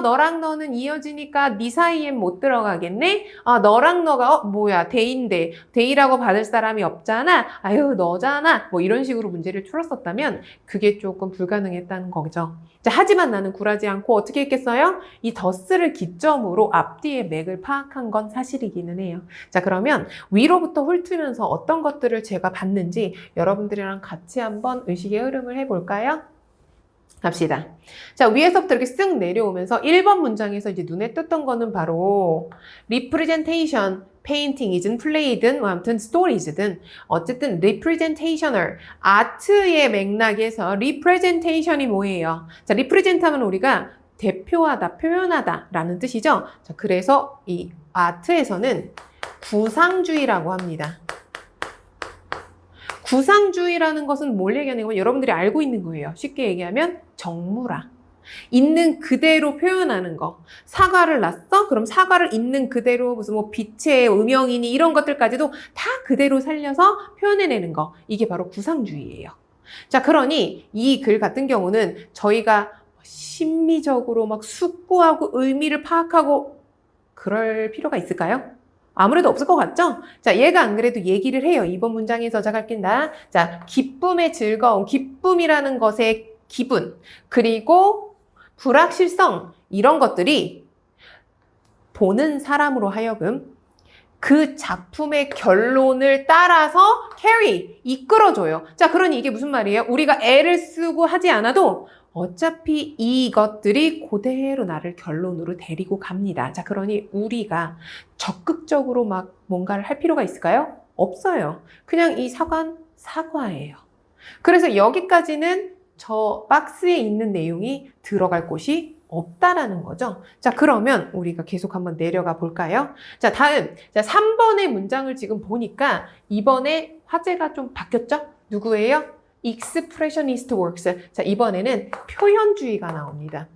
너랑 너는 이어지니까 네 사이엔 못 들어가겠네? 너랑 너가 뭐야 데이인데 데이라고 받을 사람이 없잖아. 아유 너잖아. 뭐 이런 식으로 문제를 풀었었다면 그게 조금 불가능했다는 거죠. 자, 하지만 나는 굴하지 않고 어떻게 했겠어요? 이 더스를 기점으로 앞뒤의 맥을 파악한 건 사실이기는 해요. 자, 그러면 위로부터 훑으면서 어떤 것들을 제가 봤는지 여러분들이랑 같이 한번 의식의 흐름을 해볼까요? 갑시다. 자, 위에서부터 이렇게 쓱 내려오면서 1번 문장에서 이제 눈에 떴던 거는 바로 representation, painting이든 play든 뭐 아무튼 stories든 어쨌든 representational, 아트의 맥락에서 representation이 뭐예요? 자, represent 하면 우리가 대표하다, 표현하다 라는 뜻이죠. 자, 그래서 이 아트에서는 구상주의라고 합니다. 구상주의라는 것은 뭘 얘기하냐면 여러분들이 알고 있는 거예요. 쉽게 얘기하면 정물화. 있는 그대로 표현하는 거. 사과를 놨어? 그럼 사과를 있는 그대로 무슨 뭐 빛의 음영이니 이런 것들까지도 다 그대로 살려서 표현해내는 거. 이게 바로 구상주의예요. 자, 그러니 이 글 같은 경우는 저희가 심미적으로 막 숙고하고 의미를 파악하고 그럴 필요가 있을까요? 아무래도 없을 것 같죠? 자, 얘가 안 그래도 얘기를 해요. 이번 문장에서 자, 갈긴다. 자, 기쁨의 즐거움, 기쁨이라는 것의 기분, 그리고 불확실성, 이런 것들이 보는 사람으로 하여금 그 작품의 결론을 따라서 carry, 이끌어줘요. 자, 그러니 이게 무슨 말이에요? 우리가 애를 쓰고 하지 않아도 어차피 이것들이 그대로 나를 결론으로 데리고 갑니다. 자, 그러니 우리가 적극적으로 막 뭔가를 할 필요가 있을까요? 없어요. 그냥 이 사과예요. 그래서 여기까지는 저 박스에 있는 내용이 들어갈 곳이 없다라는 거죠. 자, 그러면 우리가 계속 한번 내려가 볼까요? 자, 다음. 자, 3번의 문장을 지금 보니까 이번에 화제가 좀 바뀌었죠? 누구예요? expressionist works. 자, 이번에는 표현주의가 나옵니다.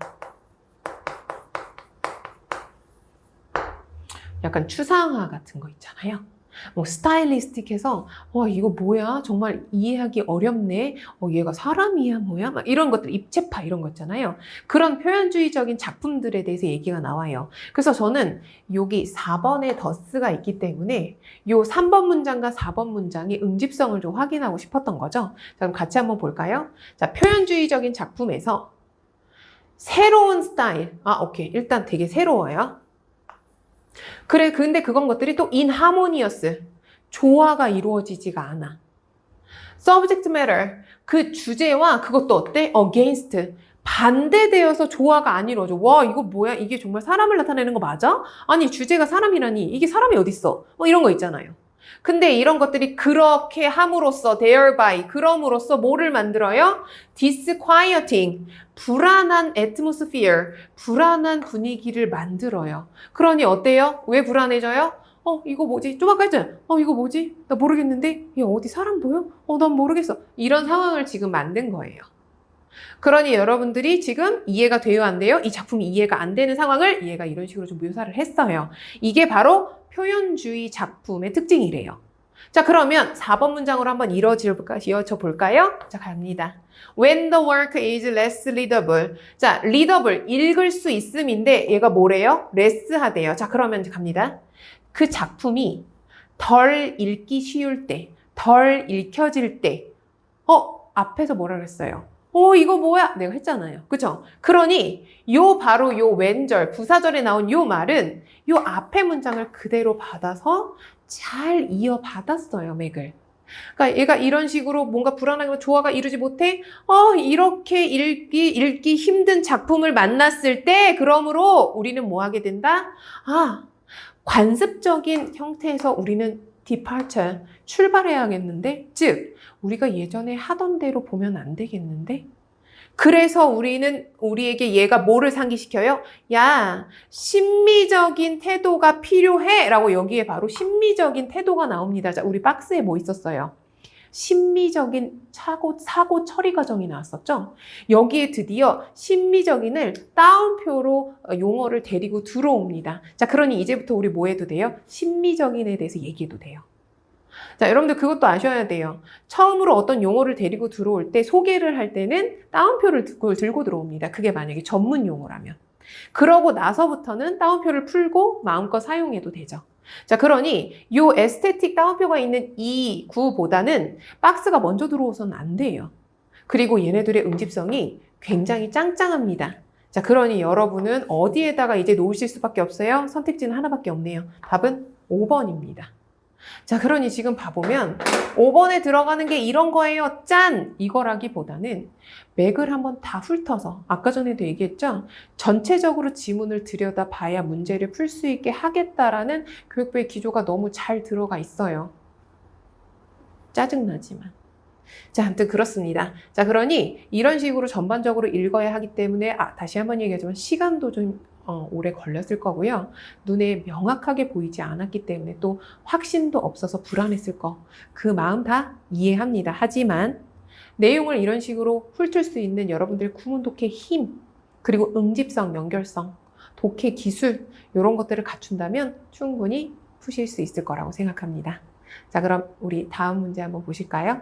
약간 추상화 같은 거 있잖아요. 뭐 스타일리스틱해서 이거 뭐야? 정말 이해하기 어렵네. 얘가 사람이야 뭐야? 막 이런 것들, 입체파 이런 거 있잖아요. 그런 표현주의적인 작품들에 대해서 얘기가 나와요. 그래서 저는 여기 4번에 더스가 있기 때문에 요 3번 문장과 4번 문장의 응집성을 좀 확인하고 싶었던 거죠. 자, 그럼 같이 한번 볼까요? 자, 표현주의적인 작품에서 새로운 스타일. 오케이. 일단 되게 새로워요. 그래, 근데 그건 것들이 또 inharmonious, 조화가 이루어지지가 않아. subject matter, 그 주제와 그것도 어때? against, 반대되어서 조화가 안 이루어져. 와, 이거 뭐야? 이게 정말 사람을 나타내는 거 맞아? 아니, 주제가 사람이라니. 이게 사람이 어딨어? 이런 거 있잖아요. 근데 이런 것들이 그렇게 함으로써, thereby, 그럼으로써 뭐를 만들어요? disquieting, 불안한 atmosphere, 불안한 분위기를 만들어요. 그러니 어때요? 왜 불안해져요? 이거 뭐지? 좀 아까 했잖아. 이거 뭐지? 나 모르겠는데? 야, 어디 사람 보여? 난 모르겠어. 이런 상황을 지금 만든 거예요. 그러니 여러분들이 지금 이해가 돼요, 안 돼요? 이 작품이 이해가 안 되는 상황을 얘가 이런 식으로 좀 묘사를 했어요. 이게 바로 표현주의 작품의 특징이래요. 자, 그러면 4번 문장으로 한번 이어져 볼까요? 자, 갑니다. When the work is less readable. 자, readable, 읽을 수 있음인데 얘가 뭐래요? less 하대요. 자, 그러면 이제 갑니다. 그 작품이 덜 읽기 쉬울 때, 덜 읽혀질 때, 앞에서 뭐라 그랬어요? 이거 뭐야? 내가 했잖아요. 그쵸? 그러니, 바로 요 왼절, 부사절에 나온 요 말은 요 앞에 문장을 그대로 받아서 잘 이어받았어요, 맥을. 그러니까 얘가 이런 식으로 뭔가 불안하게 조화가 이루지 못해? 이렇게 읽기 힘든 작품을 만났을 때, 그러므로 우리는 뭐 하게 된다? 관습적인 형태에서 우리는 departure, 출발해야겠는데? 즉, 우리가 예전에 하던 대로 보면 안 되겠는데? 그래서 우리에게 얘가 뭐를 상기시켜요? 야, 심미적인 태도가 필요해! 라고 여기에 바로 심미적인 태도가 나옵니다. 자, 우리 박스에 뭐 있었어요? 심미적인 사고 처리 과정이 나왔었죠? 여기에 드디어 심미적인을 따옴표로 용어를 데리고 들어옵니다. 자, 그러니 이제부터 우리 뭐 해도 돼요? 심미적인에 대해서 얘기해도 돼요. 자, 여러분들 그것도 아셔야 돼요. 처음으로 어떤 용어를 데리고 들어올 때 소개를 할 때는 따옴표를 들고 들어옵니다. 그게 만약에 전문 용어라면. 그러고 나서부터는 따옴표를 풀고 마음껏 사용해도 되죠. 자, 그러니 요 에스테틱 따옴표가 있는 이 구보다는 박스가 먼저 들어오서는 안 돼요. 그리고 얘네들의 응집성이 굉장히 짱짱합니다. 자, 그러니 여러분은 어디에다가 이제 놓으실 수밖에 없어요? 선택지는 하나밖에 없네요. 답은 5번입니다. 자, 그러니 지금 봐보면 5번에 들어가는 게 이런 거예요. 짠! 이거라기보다는 맥을 한번 다 훑어서 아까 전에도 얘기했죠? 전체적으로 지문을 들여다봐야 문제를 풀 수 있게 하겠다라는 교육부의 기조가 너무 잘 들어가 있어요. 짜증나지만. 자, 아무튼 그렇습니다. 자, 그러니 이런 식으로 전반적으로 읽어야 하기 때문에 다시 한번 얘기하지만 시간도 좀 오래 걸렸을 거고요. 눈에 명확하게 보이지 않았기 때문에 또 확신도 없어서 불안했을 거. 그 마음 다 이해합니다. 하지만 내용을 이런 식으로 훑을 수 있는 여러분들의 구문 독해의 힘, 그리고 응집성, 연결성, 독해 기술 이런 것들을 갖춘다면 충분히 푸실 수 있을 거라고 생각합니다. 자, 그럼 우리 다음 문제 한번 보실까요?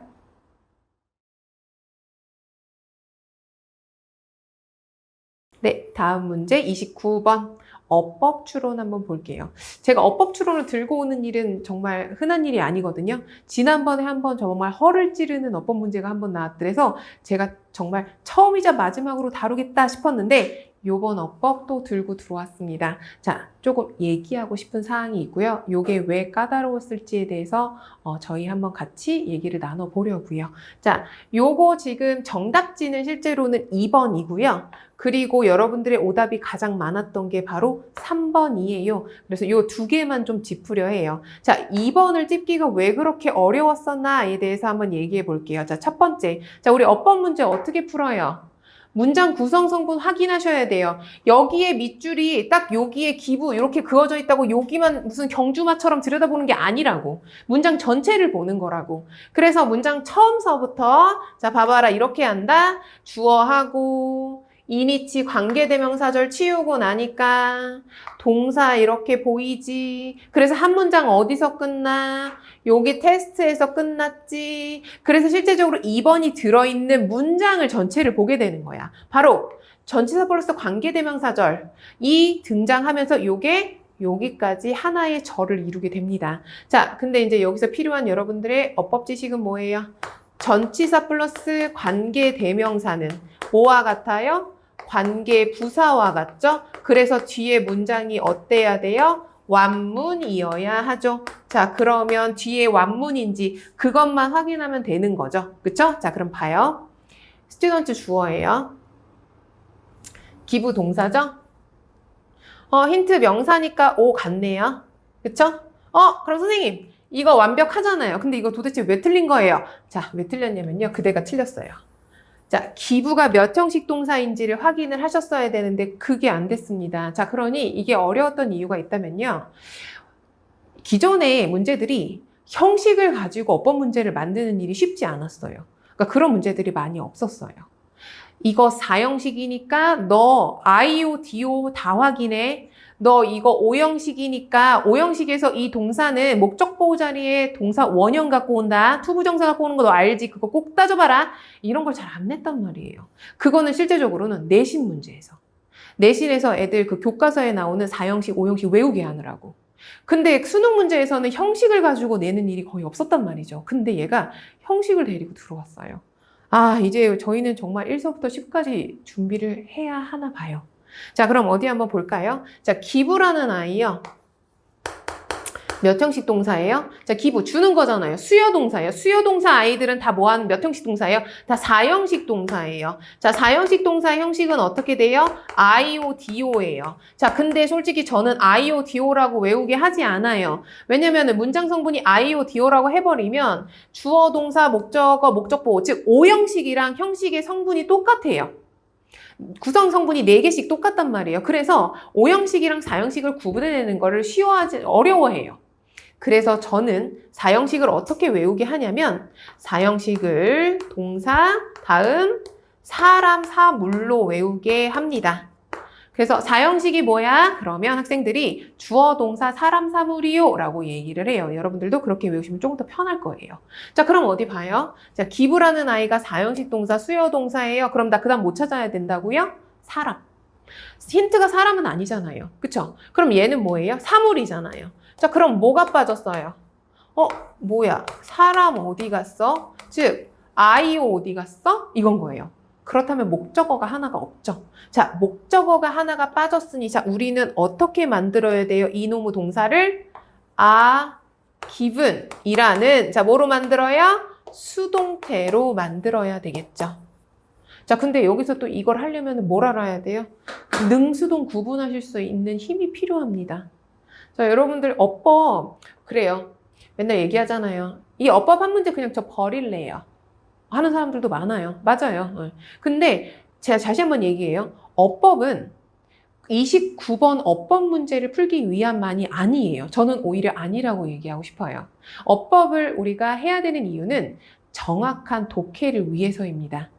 네, 다음 문제 29번. 어법 추론 한번 볼게요. 제가 어법 추론을 들고 오는 일은 정말 흔한 일이 아니거든요. 지난번에 한번 정말 허를 찌르는 어법 문제가 한번 나왔더래서 제가 정말 처음이자 마지막으로 다루겠다 싶었는데 요번 어법 또 들고 들어왔습니다. 자, 조금 얘기하고 싶은 사항이 있고요. 요게 왜 까다로웠을지에 대해서 저희 한번 같이 얘기를 나눠보려고요. 자, 요거 지금 정답지는 실제로는 2번이고요. 그리고 여러분들의 오답이 가장 많았던 게 바로 3번이에요. 그래서 요 두 개만 좀 짚으려 해요. 자, 2번을 찝기가 왜 그렇게 어려웠었나에 대해서 한번 얘기해 볼게요. 자, 첫 번째. 자, 우리 어법 문제 어떻게 풀어요? 문장 구성 성분 확인하셔야 돼요. 여기에 밑줄이 딱 여기에 기부 이렇게 그어져 있다고 여기만 무슨 경주마처럼 들여다보는 게 아니라고. 문장 전체를 보는 거라고. 그래서 문장 처음서부터 자, 봐봐라. 이렇게 한다. 주어하고 이니치 관계대명사절 치우고 나니까 동사 이렇게 보이지. 그래서 한 문장 어디서 끝나? 여기 테스트에서 끝났지. 그래서 실제적으로 2번이 들어있는 문장을 전체를 보게 되는 거야. 바로 전치사 플러스 관계대명사절 이 등장하면서 요게 여기까지 하나의 절을 이루게 됩니다. 자, 근데 이제 여기서 필요한 여러분들의 어법 지식은 뭐예요? 전치사 플러스 관계대명사는 뭐와 같아요? 관계 부사와 같죠? 그래서 뒤에 문장이 어때야 돼요? 완문이어야 하죠. 자, 그러면 뒤에 완문인지 그것만 확인하면 되는 거죠. 그쵸? 자, 그럼 봐요. 스튜던트 주어예요. 기부 동사죠? 힌트 명사니까 O 같네요. 그쵸? 그럼 선생님, 이거 완벽하잖아요. 근데 이거 도대체 왜 틀린 거예요? 자, 왜 틀렸냐면요. 그대가 틀렸어요. 자, 기부가 몇 형식 동사인지를 확인을 하셨어야 되는데 그게 안 됐습니다. 자, 그러니 이게 어려웠던 이유가 있다면요. 기존의 문제들이 형식을 가지고 어법 문제를 만드는 일이 쉽지 않았어요. 그러니까 그런 문제들이 많이 없었어요. 이거 4형식이니까 너 IO, DO 다 확인해. 너 이거 5형식이니까 5형식에서 이 동사는 목적 보호 자리에 동사 원형 갖고 온다. 투부정사 갖고 오는 거 너 알지? 그거 꼭 따져봐라. 이런 걸 잘 안 냈단 말이에요. 그거는 실제적으로는 내신 문제에서. 내신에서 애들 그 교과서에 나오는 4형식, 5형식 외우게 하느라고. 근데 수능 문제에서는 형식을 가지고 내는 일이 거의 없었단 말이죠. 근데 얘가 형식을 데리고 들어왔어요. 아, 이제 저희는 정말 1서부터 10까지 준비를 해야 하나 봐요. 자, 그럼 어디 한번 볼까요? 자, 기부라는 아이요. 몇 형식 동사예요? 자, 기부 주는 거잖아요. 수여 동사예요. 수여 동사 아이들은 다 뭐하는 몇 형식 동사예요? 다 4형식 동사예요. 자, 4형식 동사의 형식은 어떻게 돼요? IO, DO예요. 자, 근데 솔직히 저는 IO, DO라고 외우게 하지 않아요. 왜냐면은 문장 성분이 IO, DO라고 해버리면 주어, 동사, 목적어, 목적보호, 즉 5형식이랑 형식의 성분이 똑같아요. 구성 성분이 4개씩 똑같단 말이에요. 그래서 5형식이랑 4형식을 구분해내는 거를 어려워해요. 그래서 저는 4형식을 어떻게 외우게 하냐면 4형식을 동사, 다음 사람, 사물로 외우게 합니다. 그래서 4형식이 뭐야? 그러면 학생들이 주어, 동사, 사람, 사물이요 라고 얘기를 해요. 여러분들도 그렇게 외우시면 조금 더 편할 거예요. 자, 그럼 어디 봐요? 자, 기부라는 아이가 4형식 동사, 수여 동사예요. 그럼 나 그 다음 뭐 찾아야 된다고요? 사람. 힌트가 사람은 아니잖아요. 그쵸? 그럼 얘는 뭐예요? 사물이잖아요. 자, 그럼 뭐가 빠졌어요? 뭐야? 사람 어디 갔어? 즉, IO 어디 갔어? 이건 거예요. 그렇다면 목적어가 하나가 없죠. 자, 목적어가 하나가 빠졌으니 자, 우리는 어떻게 만들어야 돼요? 이노무 동사를 given이라는 자, 뭐로 만들어요? 수동태로 만들어야 되겠죠. 자, 근데 여기서 또 이걸 하려면 뭘 알아야 돼요? 능수동 구분하실 수 있는 힘이 필요합니다. 자, 여러분들 어법 그래요. 맨날 얘기하잖아요. 이 어법 한 문제 그냥 저 버릴래요. 하는 사람들도 많아요. 맞아요. 근데 제가 다시 한번 얘기해요. 어법은 29번 어법 문제를 풀기 위함만이 아니에요. 저는 오히려 아니라고 얘기하고 싶어요. 어법을 우리가 해야 되는 이유는 정확한 독해를 위해서입니다.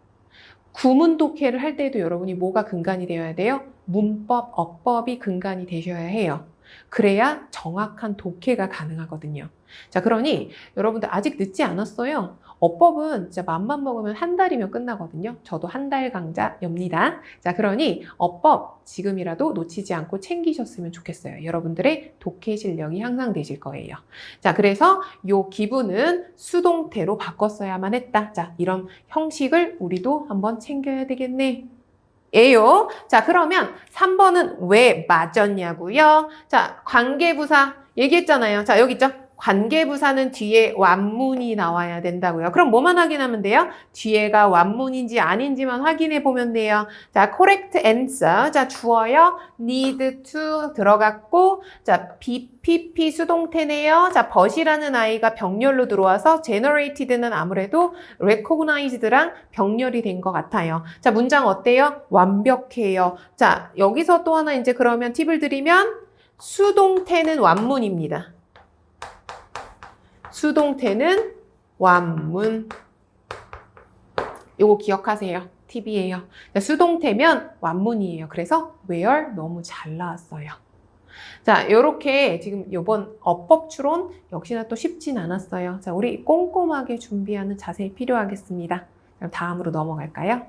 구문 독해를 할 때도 여러분이 뭐가 근간이 되어야 돼요? 문법, 어법이 근간이 되셔야 해요. 그래야 정확한 독해가 가능하거든요. 자, 그러니 여러분들 아직 늦지 않았어요. 어법은 진짜 맘만 먹으면 한 달이면 끝나거든요. 저도 한 달 강자입니다. 자, 그러니 어법 지금이라도 놓치지 않고 챙기셨으면 좋겠어요. 여러분들의 독해 실력이 향상되실 거예요. 자, 그래서 요 기분은 수동태로 바꿨어야만 했다. 자, 이런 형식을 우리도 한번 챙겨야 되겠네. 예요. 자, 그러면 3번은 왜 맞았냐고요? 자, 관계부사 얘기했잖아요. 자, 여기 있죠? 관계부사는 뒤에 완문이 나와야 된다고요. 그럼 뭐만 확인하면 돼요? 뒤에가 완문인지 아닌지만 확인해 보면 돼요. 자, correct answer. 자, 주어요. need to 들어갔고, 자, BPP 수동태네요. 자, but이라는 아이가 병렬로 들어와서 generated는 아무래도 recognized랑 병렬이 된 것 같아요. 자, 문장 어때요? 완벽해요. 자, 여기서 또 하나 이제 그러면 팁을 드리면 수동태는 완문입니다. 수동태는 완문. 요거 기억하세요. 팁이에요. 수동태면 완문이에요. 그래서 where 너무 잘 나왔어요. 자, 요렇게 지금 요번 어법 추론 역시나 또 쉽진 않았어요. 자, 우리 꼼꼼하게 준비하는 자세 필요하겠습니다. 그럼 다음으로 넘어갈까요?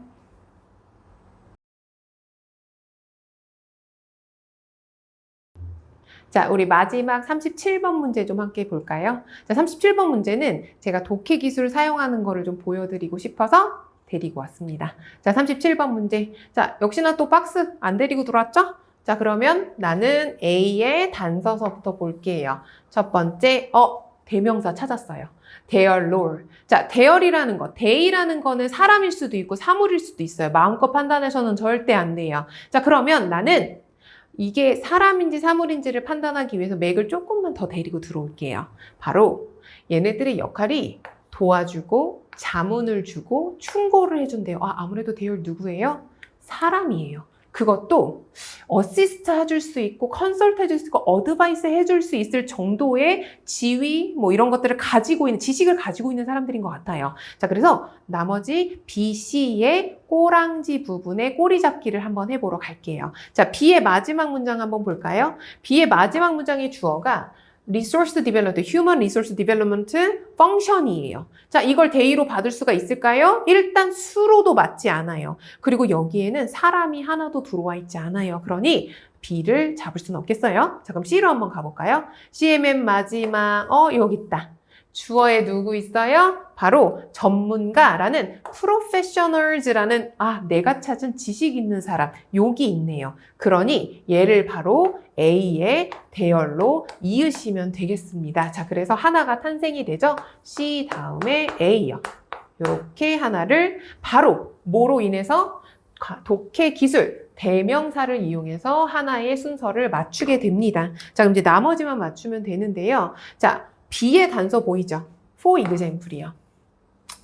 자, 우리 마지막 37번 문제 좀 함께 볼까요? 자, 37번 문제는 제가 독해 기술을 사용하는 거를 좀 보여드리고 싶어서 데리고 왔습니다. 자, 37번 문제. 자, 역시나 또 박스 안 데리고 들어왔죠? 자, 그러면 나는 A의 단서서부터 볼게요. 첫 번째, 대명사 찾았어요. their role. 자, there이라는 거, they라는 거는 사람일 수도 있고 사물일 수도 있어요. 마음껏 판단해서는 절대 안 돼요. 자, 그러면 나는 이게 사람인지 사물인지를 판단하기 위해서 맥을 조금만 더 데리고 들어올게요. 바로 얘네들의 역할이 도와주고 자문을 주고 충고를 해준대요. 아무래도 대열 누구예요? 사람이에요. 그것도 어시스트 해줄 수 있고 컨설트 해줄 수 있고 어드바이스 해줄 수 있을 정도의 지위 뭐 이런 것들을 가지고 있는 지식을 가지고 있는 사람들인 것 같아요. 자, 그래서 나머지 B, C의 꼬랑지 부분의 꼬리 잡기를 한번 해보러 갈게요. 자, B의 마지막 문장 한번 볼까요? B의 마지막 문장의 주어가 Resource Development, Human Resource Development Function이에요. 자, 이걸 대의로 받을 수가 있을까요? 일단 수로도 맞지 않아요. 그리고 여기에는 사람이 하나도 들어와 있지 않아요. 그러니 B를 잡을 수는 없겠어요. 자, 그럼 C로 한번 가볼까요? CMM 마지막, 여기 있다. 주어에 누구 있어요? 바로 전문가라는 professionals라는 내가 찾은 지식 있는 사람 여기 있네요. 그러니 얘를 바로 A의 대열로 이으시면 되겠습니다. 자, 그래서 하나가 탄생이 되죠. C 다음에 A요. 이렇게 하나를 바로 뭐로 인해서 독해 기술 대명사를 이용해서 하나의 순서를 맞추게 됩니다. 자, 그럼 이제 나머지만 맞추면 되는데요. 자, B의 단서 보이죠? For example이요.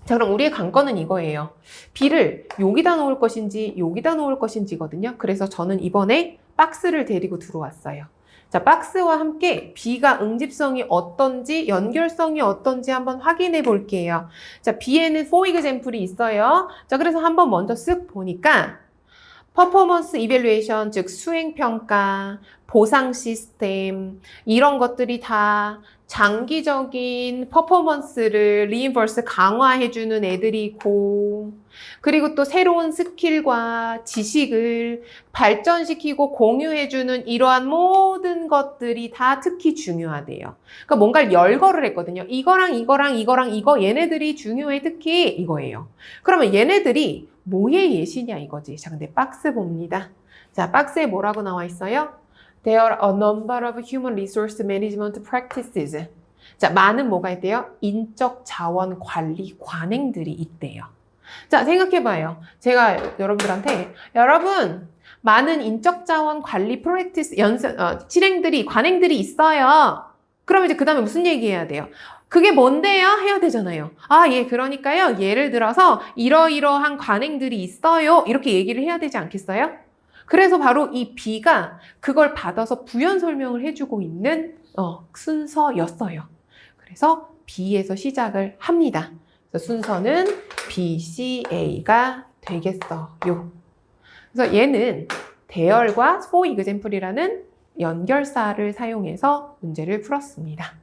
자, 그럼 우리의 관건은 이거예요. B를 여기다 놓을 것인지 여기다 놓을 것인지거든요. 그래서 저는 이번에 박스를 데리고 들어왔어요. 자, 박스와 함께 B가 응집성이 어떤지 연결성이 어떤지 한번 확인해 볼게요. 자, B에는 for example이 있어요. 자, 그래서 한번 먼저 쓱 보니까 퍼포먼스 이밸루에이션, 즉 수행평가, 보상 시스템 이런 것들이 다 장기적인 퍼포먼스를 리인버스 강화해주는 애들이 있고 그리고 또 새로운 스킬과 지식을 발전시키고 공유해주는 이러한 모든 것들이 다 특히 중요하대요. 그러니까 뭔가를 열거를 했거든요. 이거랑 이거랑 이거랑 이거 얘네들이 중요해. 특히 이거예요. 그러면 얘네들이 뭐의 예시냐 이거지. 자, 근데 박스 봅니다. 자, 박스에 뭐라고 나와 있어요? There are a number of human resource management practices. 자, 많은 뭐가 있대요? 인적 자원 관리 관행들이 있대요. 자, 생각해봐요. 제가 여러분들한테 여러분 많은 인적 자원 관리 프랙티스 실행들이 관행들이 있어요. 그러면 이제 그 다음에 무슨 얘기해야 돼요? 그게 뭔데요? 해야 되잖아요. 예, 그러니까요. 예를 들어서 이러이러한 관행들이 있어요. 이렇게 얘기를 해야 되지 않겠어요? 그래서 바로 이 B가 그걸 받아서 부연 설명을 해주고 있는 순서였어요. 그래서 B에서 시작을 합니다. 그래서 순서는 B, C, A가 되겠어요. 그래서 얘는 대열과 for example이라는 연결사를 사용해서 문제를 풀었습니다.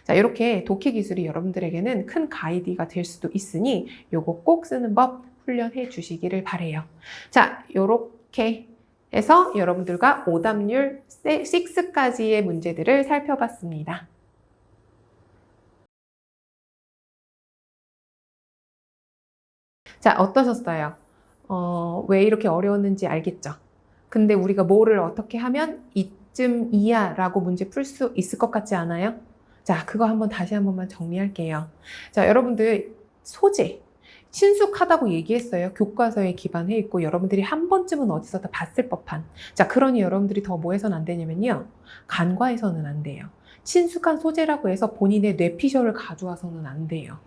자, 이렇게 독해 기술이 여러분들에게는 큰 가이드가 될 수도 있으니 요거 꼭 쓰는 법 훈련해 주시기를 바래요. 자, 요렇게 해서 여러분들과 오답률 6까지의 문제들을 살펴봤습니다. 자, 어떠셨어요? 왜 이렇게 어려웠는지 알겠죠? 근데 우리가 뭐를 어떻게 하면 이쯤이야 라고 문제 풀 수 있을 것 같지 않아요? 자, 그거 한번 다시 한 번만 정리할게요. 자, 여러분들 소재 친숙하다고 얘기했어요. 교과서에 기반해 있고 여러분들이 한 번쯤은 어디서 다 봤을 법한. 자, 그러니 여러분들이 더 뭐 해서는 안 되냐면요. 간과해서는 안 돼요. 친숙한 소재라고 해서 본인의 뇌피셜을 가져와서는 안 돼요.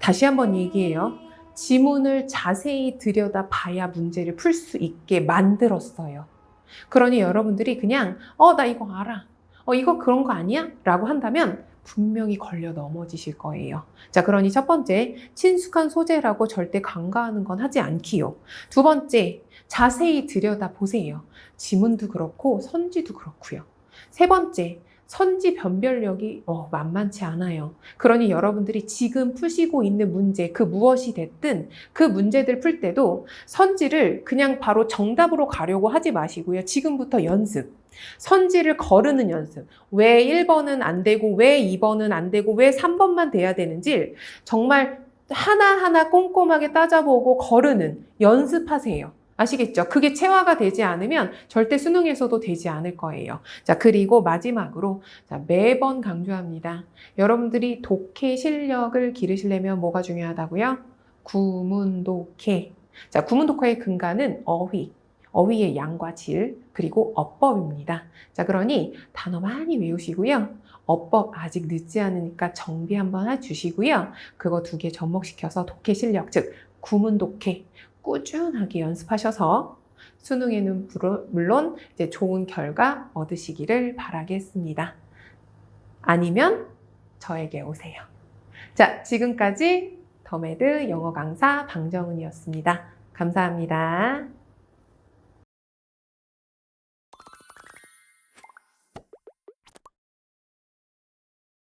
다시 한번 얘기해요. 지문을 자세히 들여다 봐야 문제를 풀 수 있게 만들었어요. 그러니 여러분들이 그냥 나 이거 알아. 이거 그런 거 아니야? 라고 한다면 분명히 걸려 넘어지실 거예요. 자, 그러니 첫 번째, 친숙한 소재라고 절대 간과하는 건 하지 않기요. 두 번째, 자세히 들여다보세요. 지문도 그렇고 선지도 그렇고요. 세 번째, 선지 변별력이 만만치 않아요. 그러니 여러분들이 지금 푸시고 있는 문제, 그 무엇이 됐든 그 문제들 풀 때도 선지를 그냥 바로 정답으로 가려고 하지 마시고요. 지금부터 연습. 선지를 거르는 연습. 왜 1번은 안 되고 왜 2번은 안 되고 왜 3번만 돼야 되는지 정말 하나하나 꼼꼼하게 따져보고 거르는 연습하세요. 아시겠죠? 그게 체화가 되지 않으면 절대 수능에서도 되지 않을 거예요. 자, 그리고 마지막으로 자, 매번 강조합니다. 여러분들이 독해 실력을 기르시려면 뭐가 중요하다고요? 구문독해. 자, 구문독해의 근간은 어휘의 양과 질, 그리고 어법입니다. 자, 그러니 단어 많이 외우시고요. 어법 아직 늦지 않으니까 정비 한번 해주시고요. 그거 2개 접목시켜서 독해 실력, 즉 구문독해 꾸준하게 연습하셔서 수능에는 물론 이제 좋은 결과 얻으시기를 바라겠습니다. 아니면 저에게 오세요. 자, 지금까지 더메드 영어 강사 방정은이었습니다. 감사합니다.